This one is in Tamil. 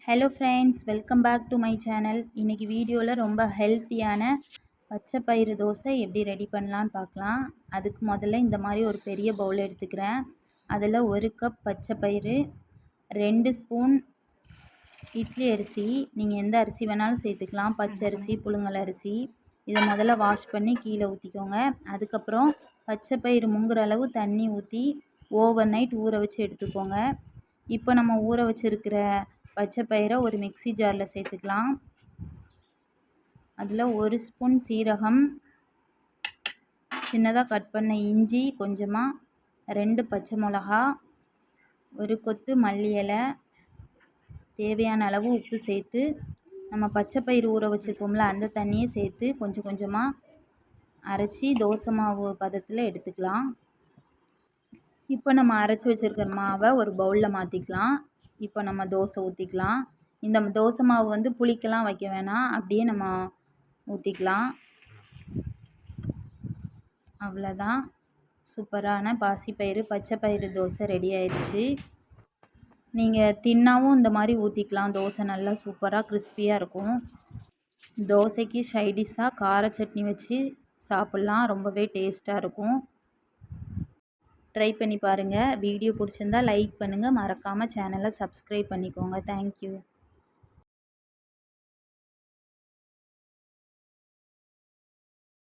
Hello friends, welcome back to my channel. இன்றைக்கி வீடியோவில் ரொம்ப ஹெல்த்தியான பச்சை பயிறு தோசை எப்படி ரெடி பண்ணலான்னு பார்க்கலாம். அதுக்கு முதல்ல இந்த மாதிரி ஒரு பெரிய பவுல் எடுத்துக்கிறேன். அதில் 1 கப் பச்சை பயிறு, 2 ஸ்பூன் இட்லி அரிசி, நீங்கள் எந்த அரிசி வேணாலும் சேர்த்துக்கலாம், பச்சரிசி, புழுங்கல் அரிசி. இதை முதல்ல வாஷ் பண்ணி கீழே ஊற்றிக்கோங்க. அதுக்கப்புறம் பச்சை பயிறு முங்குற அளவு தண்ணி ஊற்றி ஓவர் நைட் ஊற வச்சு எடுத்துக்கோங்க. இப்போ நம்ம ஊற வச்சுருக்கிற பச்சை பயிரை ஒரு மிக்ஸி ஜாரில் சேர்த்துக்கலாம். அதில் 1 ஸ்பூன் சீரகம், சின்னதாக கட் பண்ண இஞ்சி கொஞ்சமாக, 2 பச்சை மிளகா, 1 கொத்து மல்லி இலை, தேவையான அளவு உப்பு சேர்த்து நம்ம பச்சை பயிறு ஊற வச்சுருக்கோம்ல அந்த தண்ணியை சேர்த்து கொஞ்சம் கொஞ்சமாக அரைச்சி தோசை மாவு பதத்தில் எடுத்துக்கலாம். இப்போ நம்ம அரைச்சி வச்சுருக்கிற மாவை ஒரு பவுலில் மாற்றிக்கலாம். இப்போ நம்ம தோசை ஊற்றிக்கலாம். இந்த தோசை மாவு வந்து புளிக்கலாம் வைக்க வேணாம், அப்படியே நம்ம ஊற்றிக்கலாம். அவ்வளோதான், சூப்பரான பாசிப்பயிறு பச்சை பயிறு தோசை ரெடி ஆயிடுச்சு. நீங்கள் தின்னாவும் இந்த மாதிரி ஊற்றிக்கலாம். தோசை நல்லா சூப்பராக கிறிஸ்பியாக இருக்கும். தோசைக்கு சைடிஷ்ஷாக கார சட்னி வச்சு சாப்பிட்லாம், ரொம்பவே டேஸ்ட்டாக இருக்கும். ட்ரை பண்ணி பாருங்கள். வீடியோ பிடிச்சிருந்தால் லைக் பண்ணுங்கள், மறக்காமல் சேனலை சப்ஸ்கிரைப் பண்ணிக்கோங்க. தேங்க்யூ.